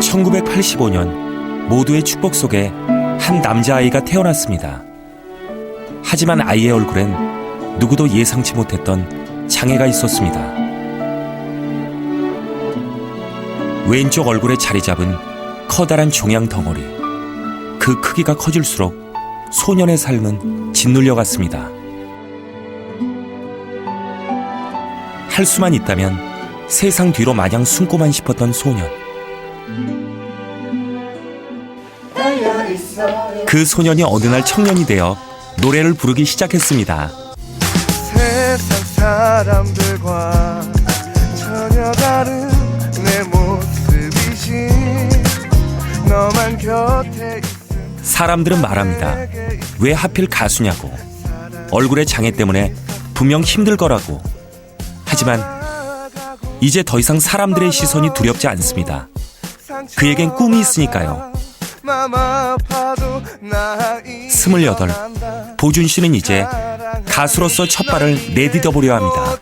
1985년 모두의 축복 속에 한 남자아이가 태어났습니다. 하지만 아이의 얼굴엔 누구도 예상치 못했던 장애가 있었습니다. 왼쪽 얼굴에 자리 잡은 커다란 종양 덩어리. 그 크기가 커질수록 소년의 삶은 짓눌려 갔습니다. 할 수만 있다면 세상 뒤로 마냥 숨고만 싶었던 소년. 그 소년이 어느 날 청년이 되어 노래를 부르기 시작했습니다. 세상 사람들과 전혀 다른 내 모습이지 너만 곁에 있음. 사람들은 말합니다. 왜 하필 가수냐고. 얼굴의 장애 때문에 분명 힘들 거라고. 하지만 이제 더 이상 사람들의 시선이 두렵지 않습니다. 그에겐 꿈이 있으니까요. 28, 보준 씨는 이제 가수로서 첫 발을 내디뎌 보려 합니다.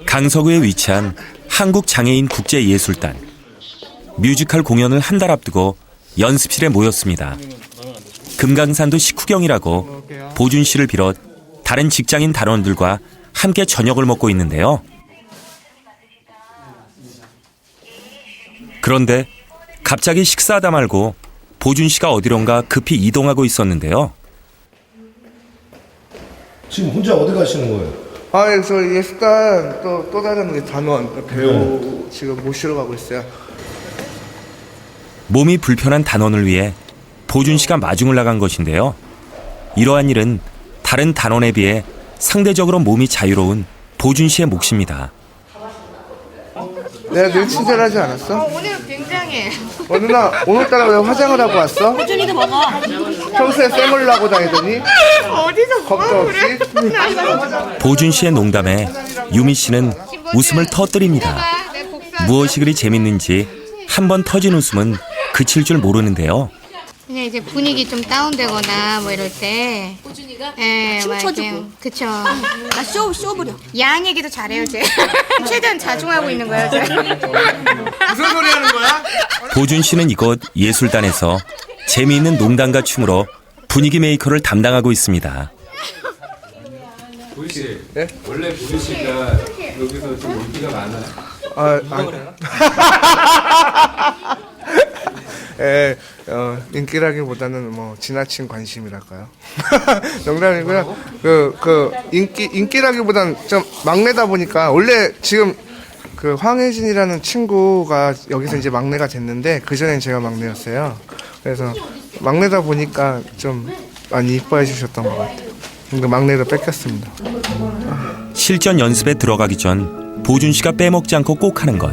강서구에 위치한 한국장애인국제예술단. 뮤지컬 공연을 한 달 앞두고 연습실에 모였습니다. 금강산도 식후경이라고 보준 씨를 비롯 다른 직장인 단원들과 함께 저녁을 먹고 있는데요. 그런데 갑자기 식사하다 말고 보준 씨가 어디론가 급히 이동하고 있었는데요. 지금 혼자 어디 가시는 거예요? 저 예술단 또 다른 단원 배우 지금 모시러 가고 있어요. 몸이 불편한 단원을 위해 보준 씨가 마중을 나간 것인데요. 이러한 일은 다른 단원에 비해 상대적으로 몸이 자유로운 보준 씨의 몫입니다. 내가 늘 친절하지 않았어? 오늘 굉장해. 누나 오늘따라 왜 화장을 하고 왔어? 호준이도 먹어. 평소에 쌩얼로 하고 다니더니 어디서 겁도 없이? 보준 씨의 농담에 유미 씨는 웃음을 터뜨립니다. 무엇이 그리 재밌는지 한 번 터진 웃음은 그칠 줄 모르는데요. 그냥 이제 분위기 좀 다운되거나 뭐 이럴 때 호준이가 예, 춤춰주고. 그쵸. 나 쇼 부려. 야한 얘기도 잘해요, 쟤. 최대한 자중하고 있는 거예요, 쟤. 무슨 소리 하는 거야? 보준 씨는 이곳 예술단에서 재미있는 농담과 춤으로 분위기 메이커를 담당하고 있습니다. 보희 씨, 네? 원래 보희 씨가 여기서 좀 인기가 많아요. 인기라기보다는 뭐 지나친 관심이랄까요? 농담이고요. 인기라기보다는 좀 막내다 보니까 원래 지금 그 황혜진이라는 친구가 여기서 이제 막내가 됐는데 그 전엔 제가 막내였어요. 그래서 막내다 보니까 좀 많이 이뻐해 주셨던 것 같아요. 근데 막내도 뺏겼습니다. 실전 연습에 들어가기 전 보준 씨가 빼먹지 않고 꼭 하는 것.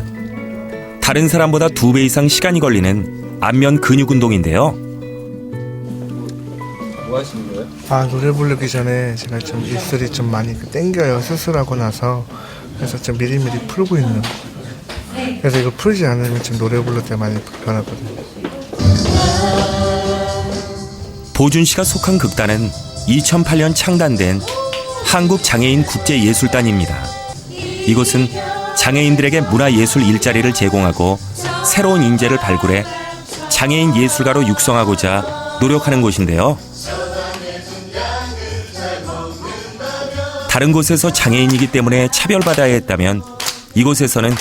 다른 사람보다 2배 이상 시간이 걸리는 안면 근육 운동인데요. 뭐 하시는 거예요? 노래 부르기 전에 제가 좀 입술이 좀 많이 땡겨요. 수술하고 나서. 그래서 좀 미리미리 풀고 있는 거. 그래서 이거 풀지 않으면 지금 노래 부를 때 많이 불편하거든요. 보준 씨가 속한 극단은 2008년 창단된 한국장애인국제예술단입니다. 이곳은 장애인들에게 문화예술 일자리를 제공하고 새로운 인재를 발굴해 장애인 예술가로 육성하고자 노력하는 곳인데요. 다른 곳에서 장애인이기 때문에 차별받아야 했다면 이곳에서는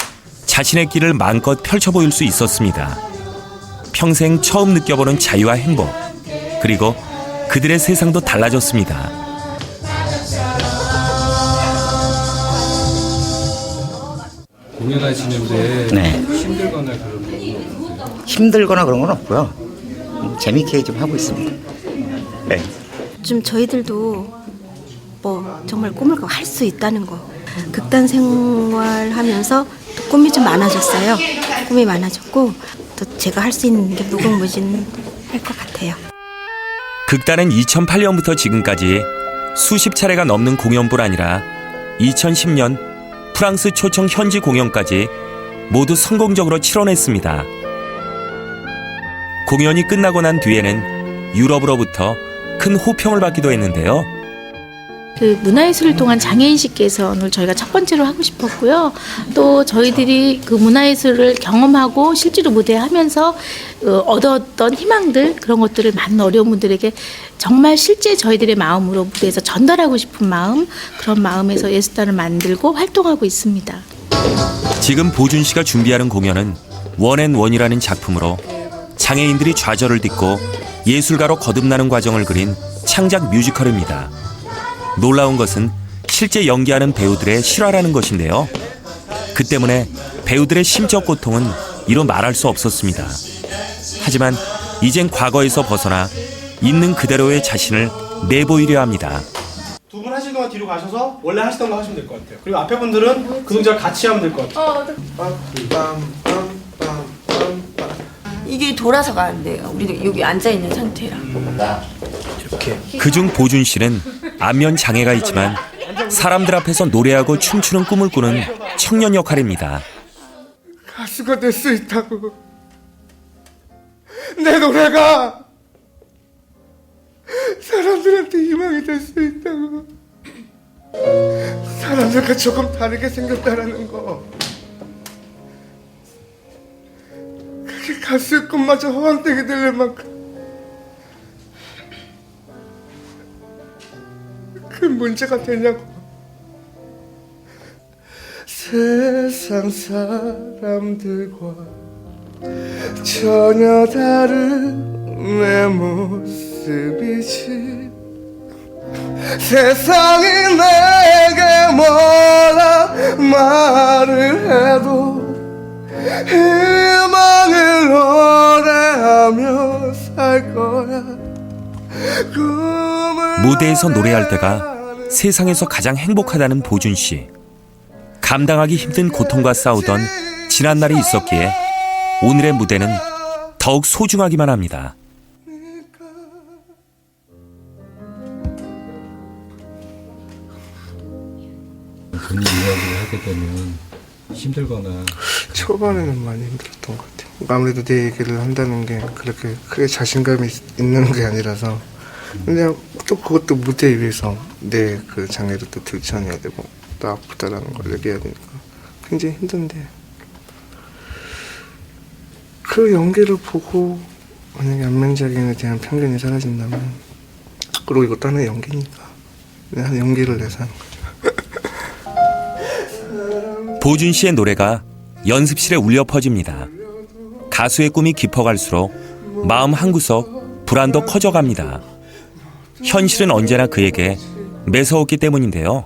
자신의 길을 마음껏 펼쳐 보일 수 있었습니다. 평생 처음 느껴보는 자유와 행복, 그리고 그들의 세상도 달라졌습니다. 공연하시는데 네. 힘들거나 그런 건 없으세요? 힘들거나 그런 건 없고요. 재밌게 좀 하고 있습니다. 네. 좀 저희들도 뭐 정말 꿈을 할 수 있다는 거. 극단 생활하면서 또 꿈이 좀 많아졌어요. 꿈이 많아졌고 또 제가 할 수 있는 게 무궁무진할 것 같아요. 극단은 2008년부터 지금까지 수십 차례가 넘는 공연뿐 아니라 2010년 프랑스 초청 현지 공연까지 모두 성공적으로 치러냈습니다. 공연이 끝나고 난 뒤에는 유럽으로부터 큰 호평을 받기도 했는데요. 그 문화예술을 통한 장애인식 개선을 저희가 첫 번째로 하고 싶었고요. 또 저희들이 그 문화예술을 경험하고 실제로 무대에 하면서 얻었던 희망들, 그런 것들을 많은 어려운 분들에게 정말 실제 저희들의 마음으로 무대에서 전달하고 싶은 마음, 그런 마음에서 예술단을 만들고 활동하고 있습니다. 지금 보준 씨가 준비하는 공연은 원앤원이라는 작품으로 장애인들이 좌절을 딛고 예술가로 거듭나는 과정을 그린 창작 뮤지컬입니다. 놀라운 것은 실제 연기하는 배우들의 실화라는 것인데요. 그 때문에 배우들의 심적 고통은 이루 말할 수 없었습니다. 하지만 이젠 과거에서 벗어나 있는 그대로의 자신을 내보이려 합니다. 두 분 하실 동안 뒤로 가셔서 원래 하시던 거 하시면 될 것 같아요. 그리고 앞에 분들은 그 동작을 같이 하면 될 것 같아요. 이게 돌아서가 안 돼요. 우리도 여기 앉아 있는 상태라. 그중 보준 씨는 안면 장애가 있지만 사람들 앞에서 노래하고 춤추는 꿈을 꾸는 청년 역할입니다. 가수가 될 수 있다고. 내 노래가 사람들한테 희망이 될 수 있다고. 사람들과 조금 다르게 생겼다라는 거. 그게 가수의 꿈마저 허황되게 될 만큼 그 문제가 되냐고. 세상 사람들과 전혀 다른 내 모습이지. 세상이 내게 뭐라 말을 해도 희망을 노래하며 살 거야. 무대에서 노래할 때가 세상에서 가장 행복하다는 보준 씨. 감당하기 힘든 고통과 싸우던 지난날이 있었기에 오늘의 무대는 더욱 소중하기만 합니다. 본인 이야기를 하게 되면 힘들거나 초반에는 많이 힘들었던 것 같아요. 아무래도 내 얘기를 한다는 게 그렇게 크게 자신감이 있는 게 아니라서. 근데 또 그것도 무대 위에서 내 그 장애를 또 들춰내야 되고 또 아프다라는 걸 얘기해야 되니까 굉장히 힘든데, 그 연기를 보고 만약에 안면장애인에 대한 편견이 사라진다면, 그리고 이것도 하나의 연기니까 그냥 연기를 내서 하는 거죠. 보준 씨의 노래가 연습실에 울려 퍼집니다. 가수의 꿈이 깊어갈수록 마음 한구석 불안도 커져갑니다. 현실은 언제나 그에게 매서웠기 때문인데요.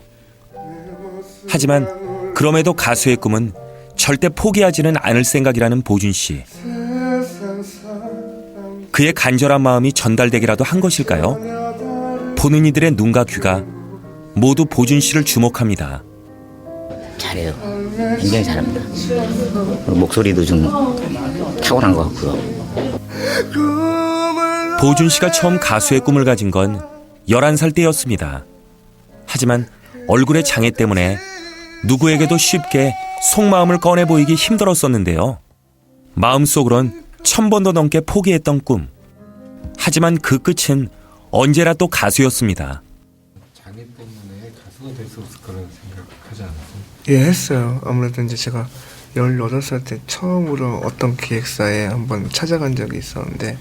하지만 그럼에도 가수의 꿈은 절대 포기하지는 않을 생각이라는 보준 씨. 그의 간절한 마음이 전달되기라도 한 것일까요? 보는 이들의 눈과 귀가 모두 보준 씨를 주목합니다. 잘해요. 굉장히 잘합니다. 그리고 목소리도 좀 타고난 것 같고요. 보준 씨가 처음 가수의 꿈을 가진 건 11살 때였습니다. 하지만 얼굴의 장애 때문에 누구에게도 쉽게 속마음을 꺼내 보이기 힘들었었는데요. 마음속으론 1000번도 넘게 포기했던 꿈. 하지만 그 끝은 언제나 또 가수였습니다. 장애 때문에 가수가 될 수 없을 거라는 생각하지 않았어요? 예, 했어요. 아무래도 이제 제가 18살 때 처음으로 어떤 기획사에 한번 찾아간 적이 있었는데,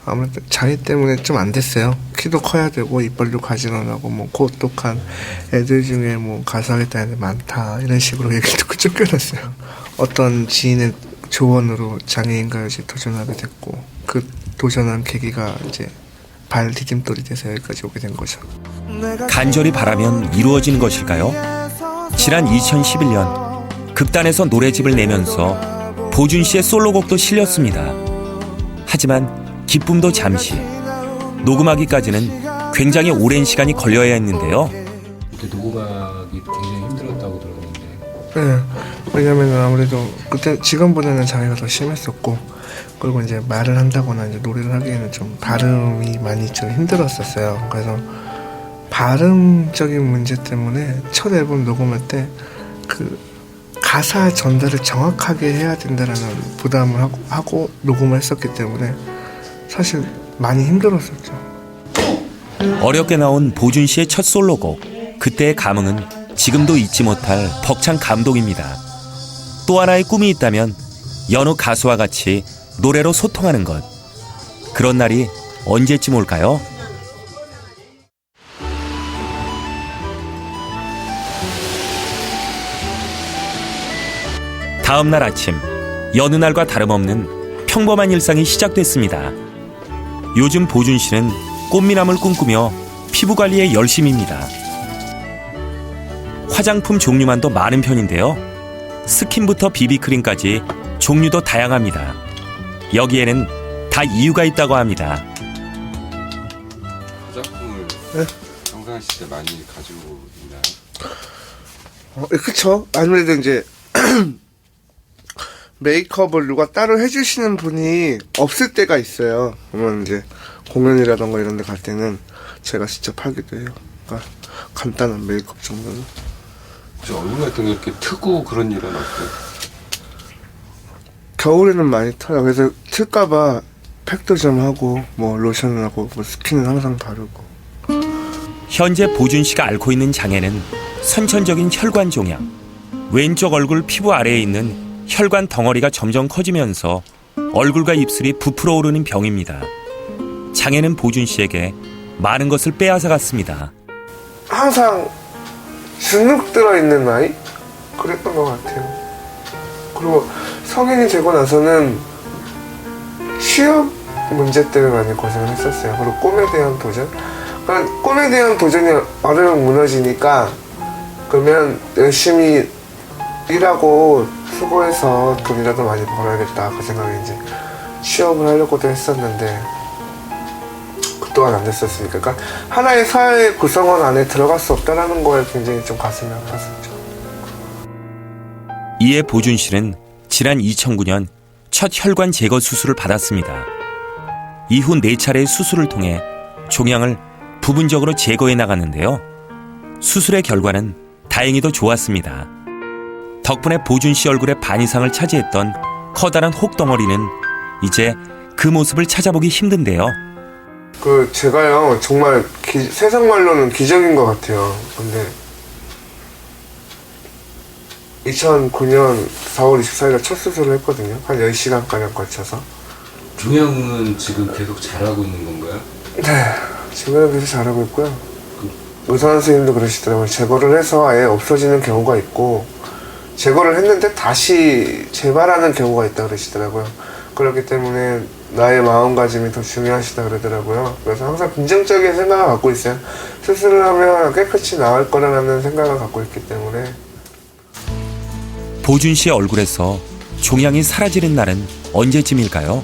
아무래도 장애 때문에 좀 안 됐어요. 키도 커야 되고 이빨도 가지런하고 뭐 고똑한 애들 중에 뭐 가수하겠다는 애들 많다, 이런 식으로 얘기 듣고 쫓겨났어요. 어떤 지인의 조언으로 장애인가요제 도전하게 됐고, 그 도전한 계기가 이제 발 디딤돌이 돼서 여기까지 오게 된 거죠. 간절히 바라면 이루어지는 것일까요? 지난 2011년 극단에서 노래집을 내면서 보준 씨의 솔로곡도 실렸습니다. 하지만 기쁨도 잠시, 녹음하기까지는 굉장히 오랜 시간이 걸려야 했는데요. 그때 녹음하기 굉장히 힘들었다고 들었는데. 네, 왜냐면 아무래도 그때 지금보다는 장애가 더 심했었고, 그리고 이제 말을 한다거나 이제 노래를 하기에는 좀 발음이 많이 좀 힘들었었어요. 그래서 발음적인 문제 때문에 첫 앨범 녹음할 때 그 가사 전달을 정확하게 해야 된다라는 부담을 하고 녹음을 했었기 때문에 사실 많이 힘들었었죠. 어렵게 나온 보준 씨의 첫 솔로곡. 그때의 감흥은 지금도 잊지 못할 벅찬 감동입니다. 또 하나의 꿈이 있다면 여느 가수와 같이 노래로 소통하는 것. 그런 날이 언제쯤 올까요? 다음 날 아침, 여느 날과 다름없는 평범한 일상이 시작됐습니다. 요즘 보준 씨는 꽃미남을 꿈꾸며 피부 관리에 열심입니다. 화장품 종류만도 많은 편인데요. 스킨부터 비비크림까지 종류도 다양합니다. 여기에는 다 이유가 있다고 합니다. 화장품을 평상시에 많이 가지고 있나요? 그쵸. 아무래도 이제 메이크업을 누가 따로 해주시는 분이 없을 때가 있어요. 그러면 이제 공연이라던가 이런 데 갈 때는 제가 직접 하기도 해요. 그러니까 간단한 메이크업 정도는. 혹시 얼굴 같은 거 이렇게 트고 그런 일은 없어요? 겨울에는 많이 터요. 그래서 틀까봐 팩도 좀 하고 뭐 로션을 하고 뭐 스킨은 항상 바르고. 현재 보준 씨가 앓고 있는 장애는 선천적인 혈관 종양. 왼쪽 얼굴 피부 아래에 있는 혈관 덩어리가 점점 커지면서 얼굴과 입술이 부풀어 오르는 병입니다. 장애는 보준 씨에게 많은 것을 빼앗아 갔습니다. 항상 주눅 들어있는 나이? 그랬던 것 같아요. 그리고 성인이 되고 나서는 취업 문제 때문에 많이 고생을 했었어요. 그리고 꿈에 대한 도전? 그러니까 꿈에 대한 도전이 어려면 무너지니까 그러면 열심히 일하고 수고해서 돈이라도 많이 벌어야겠다 그 생각에 이제 취업을 하려고도 했었는데 그 또한 안 됐었으니까 그러니까 하나의 사회 구성원 안에 들어갈 수 없다는 거에 굉장히 좀 가슴이 아팠었죠. 이에 보준 씨는 지난 2009년 첫 혈관 제거 수술을 받았습니다. 이후 4차례의 수술을 통해 종양을 부분적으로 제거해 나갔는데요. 수술의 결과는 다행히도 좋았습니다. 덕분에 보준 씨 얼굴의 반 이상을 차지했던 커다란 혹덩어리는 이제 그 모습을 찾아보기 힘든데요. 제가요 정말 세상 말로는 기적인 것 같아요. 근데 2009년 4월 24일에 첫 수술을 했거든요. 한 10시간가량 걸쳐서. 종양은 지금 계속 잘하고 있는 건가요? 네, 지금은 계속 잘하고 있고요. 의사 선생님도 그러시더라고요. 제거를 해서 아예 없어지는 경우가 있고 제거를 했는데 다시 재발하는 경우가 있다 그러시더라고요. 그렇기 때문에 나의 마음가짐이 더 중요하시다 그러더라고요. 그래서 항상 긍정적인 생각을 갖고 있어요. 수술을 하면 깨끗이 나을 거라는 생각을 갖고 있기 때문에. 보준 씨의 얼굴에서 종양이 사라지는 날은 언제쯤일까요?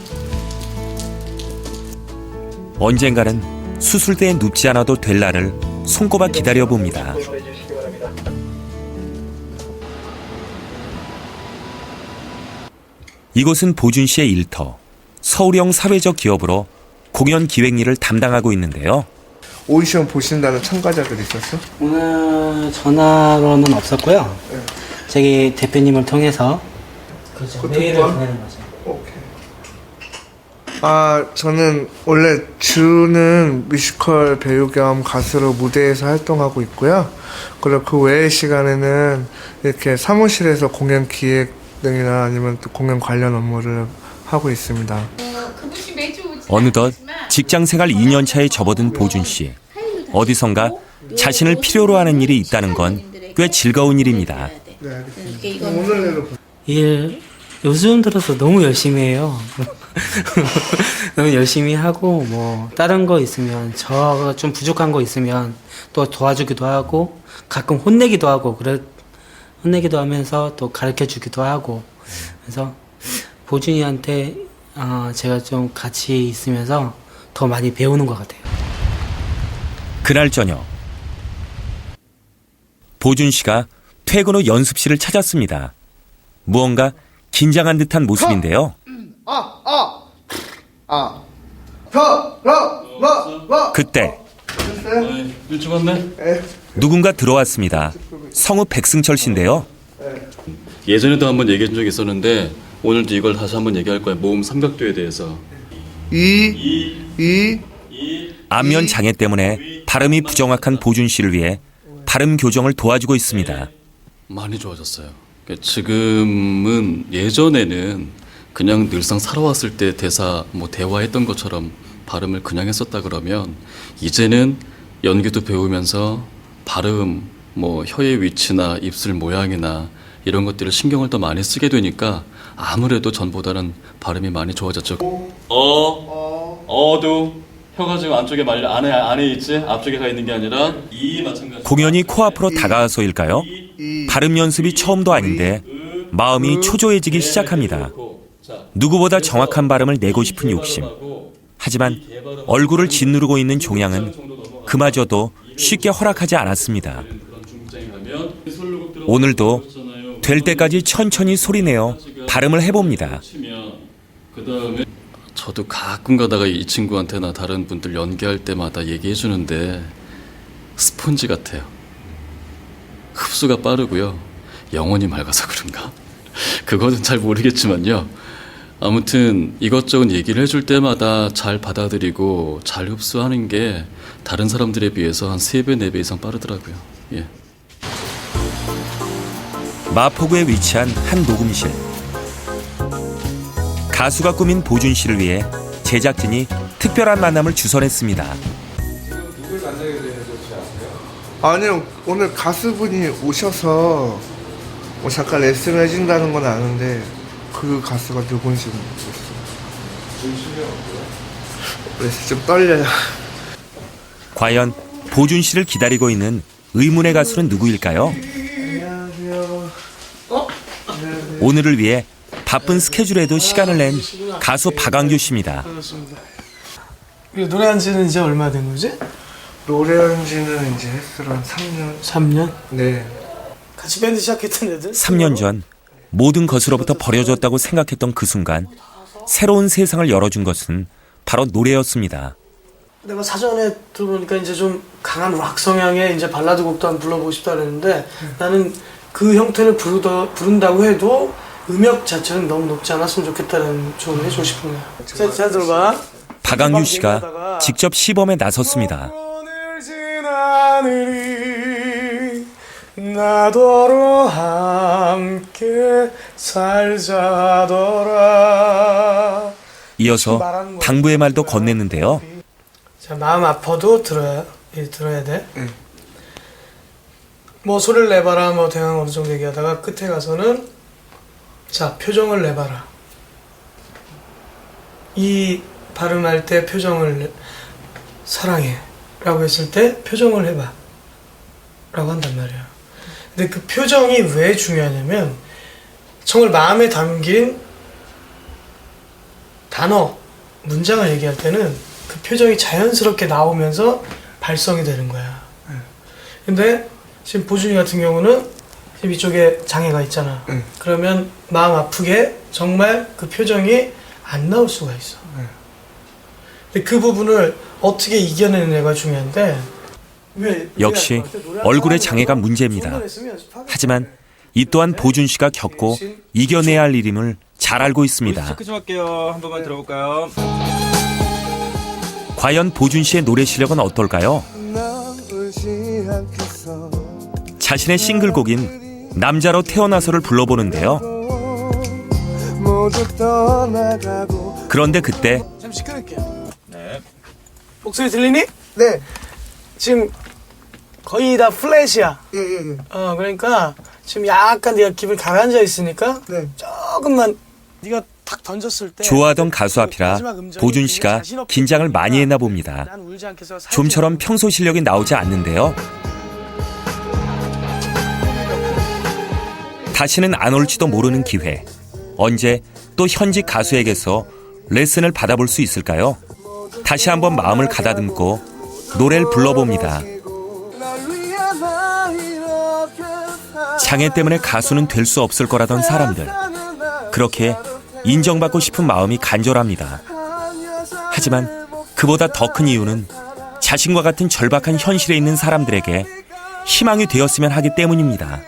언젠가는 수술대에 눕지 않아도 될 날을 손꼽아 기다려봅니다. 이곳은 보준 씨의 일터, 서울형 사회적 기업으로 공연 기획 일을 담당하고 있는데요. 오디션 보신다는 참가자들이 있었어? 오늘 전화로는 없었고요. 네. 저기 대표님을 통해서 메일을 보내는 거죠. 오케이. 저는 원래 주는 뮤지컬 배우 겸 가수로 무대에서 활동하고 있고요. 그리고 그 외의 시간에는 이렇게 사무실에서 공연 기획 등이나 아니면 또 공연 관련 업무를 하고 있습니다. 어느덧 직장 생활 2년 차에 접어든 보준 씨. 어디선가 자신을 필요로 하는 일이 있다는 건 꽤 즐거운 일입니다. 네, 알겠습니다. 오늘 일 요즘 들어서 너무 열심히 해요. 너무 열심히 하고 뭐 다른 거 있으면 저가 좀 부족한 거 있으면 또 도와주기도 하고 가끔 혼내기도 하고 혼내기도 하면서 또 가르쳐 주기도 하고 그래서 보준이한테 제가 좀 같이 있으면서 더 많이 배우는 것 같아요. 그날 저녁 보준 씨가 퇴근 후 연습실을 찾았습니다. 무언가 긴장한 듯한 모습인데요. 그때 일찍 왔네? 누군가 들어왔습니다. 성우 백승철 씨인데요. 예전에도 한번 얘기해 준 적이 있었는데 오늘도 이걸 다시 한번 얘기할 거야. 모음 삼각도에 대해서. 안면 장애 때문에 발음이 부정확한 보준 씨를 위해 발음 교정을 도와주고 있습니다. 많이 좋아졌어요. 그러니까 지금은 예전에는 그냥 늘상 살아왔을 때 대화했던 것처럼 발음을 그냥 했었다 그러면 이제는 연기도 배우면서 발음, 혀의 위치나 입술 모양이나 이런 것들을 신경을 더 많이 쓰게 되니까 아무래도 전보다는 발음이 많이 좋아졌죠. 어도 혀가 지금 안쪽에 안에 있지? 앞쪽에 가 있는 게 아니라 이 마찬가지. 공연이 코앞으로 다가와서일까요? 발음 연습이 처음도 아닌데 마음이 초조해지기 시작합니다. 누구보다 정확한 발음을 내고 싶은 욕심. 하지만 얼굴을 짓누르고 있는 종양은 그마저도 쉽게 허락하지 않았습니다. 오늘도 될 때까지 천천히 소리내어 발음을 해봅니다. 저도 가끔 가다가 이 친구한테나 다른 분들 연기할 때마다 얘기해 주는데 스폰지 같아요. 흡수가 빠르고요. 영혼이 맑아서 그런가? 그거는 잘 모르겠지만요. 아무튼 이것저것 얘기를 해줄 때마다 잘 받아들이고 잘 흡수하는 게 다른 사람들에 비해서 한 3배, 4배 이상 빠르더라고요. 예. 마포구에 위치한 한 녹음실. 가수가 꾸민 보준 씨를 위해 제작진이 특별한 만남을 주선했습니다. 누굴 만나게 되는지 혹시 아세요? 아니요, 오늘 가수분이 오셔서 잠깐 레슨을 해준다는 건 아는데 그 가수가 누군지 모르겠어요. 좀 실력 없고요. 그래서 좀 떨려요. 과연 보준 씨를 기다리고 있는 의문의 가수는 누구일까요? 안녕하세요. 오늘을 위해 바쁜 스케줄에도 시간을 낸 가수 박완규 씨입니다. 반갑습니다. 노래한 지는 이제 얼마 된 거지? 노래한 지는 이제 햇살 한 3년. 3년? 네. 같이 밴드 시작했던 애들? 3년 전 모든 것으로부터 버려졌다고 생각했던 그 순간 새로운 세상을 열어준 것은 바로 노래였습니다. 내가 사전에 들어보니까 이제 좀 강한 락 성향의 이제 발라드 곡도 한번 불러보고 싶다 그랬는데 나는 그 형태를 부른다고 해도 음역 자체는 너무 높지 않았으면 좋겠다는 조언을 해주고 싶은 거야. 잘 들어봐. 박완규 씨가 직접 시범에 나섰습니다. 나더러 함께 살자더라. 이어서 당부의 말도 건넸는데요. 자, 마음 아파도 들어야 돼. 뭐 소리를 내봐라, 뭐 대강 어느 정도 얘기하다가 끝에 가서는 자, 표정을 내봐라. 이 발음할 때 표정을 사랑해 라고 했을 때 표정을 해봐 라고 한단 말이야. 근데 그 표정이 왜 중요하냐면 정말 마음에 담긴 단어, 문장을 얘기할 때는 그 표정이 자연스럽게 나오면서 발성이 되는 거야. 근데 지금 보준이 같은 경우는 지금 이쪽에 장애가 있잖아. 그러면 마음 아프게 정말 그 표정이 안 나올 수가 있어. 근데 그 부분을 어떻게 이겨내느냐가 중요한데 역시 얼굴의 장애가 문제입니다. 하지만 이 또한 보준 씨가 겪고 이겨내야 할 일임을 잘 알고 있습니다. 체크 좀 할게요. 한 번만 들어볼까요? 과연 보준 씨의 노래 실력은 어떨까요? 자신의 싱글곡인 남자로 태어나서를 불러보는데요. 그런데 그때 잠시 끊을게요. 네. 목소리 들리니? 네. 지금 거의 다 플랫이야. 예. 그러니까 지금 약간 네가 기분이 가라앉아 있으니까 네. 조금만 네가 탁 던졌을 때 좋아하던 가수 앞이라 보준 씨가 긴장을 많이 했나 봅니다. 난 울지 않겠어. 좀처럼 평소 실력이 나오지 않는데요. 다시는 안 올지도 모르는 기회. 언제 또 현직 가수에게서 레슨을 받아볼 수 있을까요? 다시 한번 마음을 가다듬고 노래를 불러봅니다. 장애 때문에 가수는 될 수 없을 거라던 사람들. 그렇게 인정받고 싶은 마음이 간절합니다. 하지만 그보다 더 큰 이유는 자신과 같은 절박한 현실에 있는 사람들에게 희망이 되었으면 하기 때문입니다.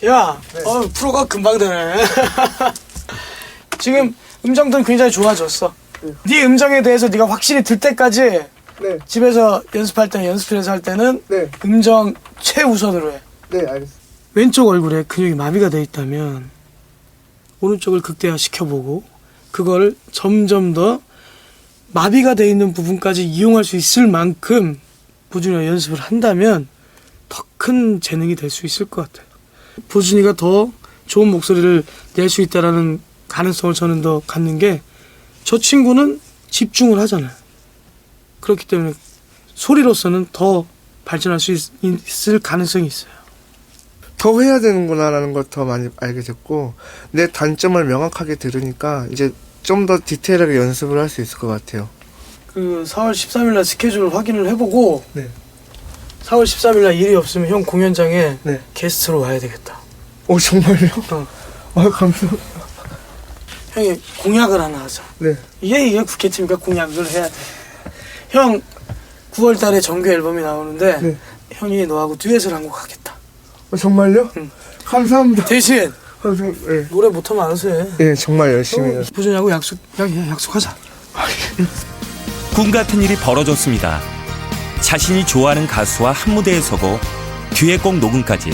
야, 프로가 금방 되네. 지금 음정들은 굉장히 좋아졌어. 네 음정에 대해서 네가 확실히 들 때까지 네. 집에서 연습할 때는 연습실에서 할 때는 네. 음정 최우선으로 해. 네, 알겠습니다. 왼쪽 얼굴에 근육이 마비가 돼 있다면 오른쪽을 극대화 시켜보고 그걸 점점 더 마비가 돼 있는 부분까지 이용할 수 있을 만큼 보준이가 연습을 한다면 더 큰 재능이 될 수 있을 것 같아요. 보준이가 더 좋은 목소리를 낼 수 있다라는 가능성을 저는 더 갖는 게 저 친구는 집중을 하잖아요. 그렇기 때문에 소리로서는 더 발전할 수 있을 가능성이 있어요. 더 해야 되는구나라는 걸 더 많이 알게 됐고 내 단점을 명확하게 들으니까 이제 좀 더 디테일하게 연습을 할 수 있을 것 같아요. 그 4월 13일 날 스케줄 확인을 해보고 네. 4월 13일 날 일이 없으면 형 공연장에 네. 게스트로 와야 되겠다. 정말요? 감사합니다. 형이 공약을 하나 하자. 네. 이게 국회팀이니까 공약을 해야 돼. 형 9월 달에 정규 앨범이 나오는데 네. 형이 너하고 듀엣을 한 곡 하겠다. 정말요? 응. 감사합니다. 대신 네. 노래 못하면 알아서 해. 네, 정말 열심히 해요. 보준이하고 약속하자. 꿈 같은 일이 벌어졌습니다. 자신이 좋아하는 가수와 한 무대에 서고 듀엣곡 녹음까지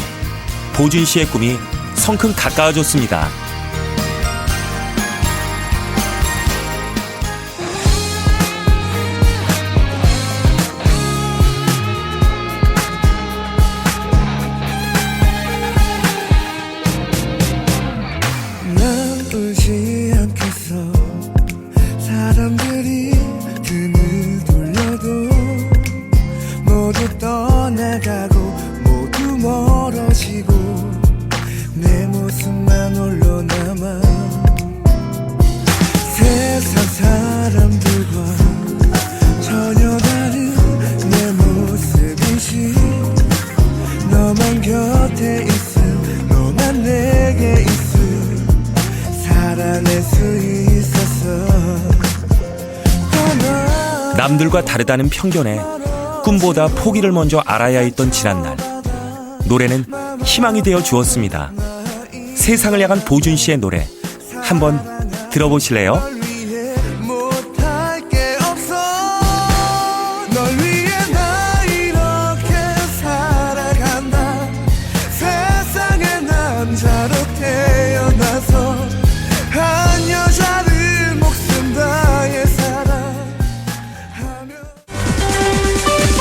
보준 씨의 꿈이 성큼 가까워졌습니다. 난 울지 않겠어. 사람들이 등을 돌려도 모두 떠나가고 모두 멀어지고 내 모습만 홀로 남아. 세상 사람들과 전혀 다른 내 모습이지. 너만 곁에 있음, 너만 내게 있음, 살아낼 수 있었어. 남들과 다르다는 편견에 꿈보다 포기를 먼저 알아야 했던 지난날, 노래는 희망이 되어 주었습니다. 세상을 향한 보준 씨의 노래 한번 들어보실래요?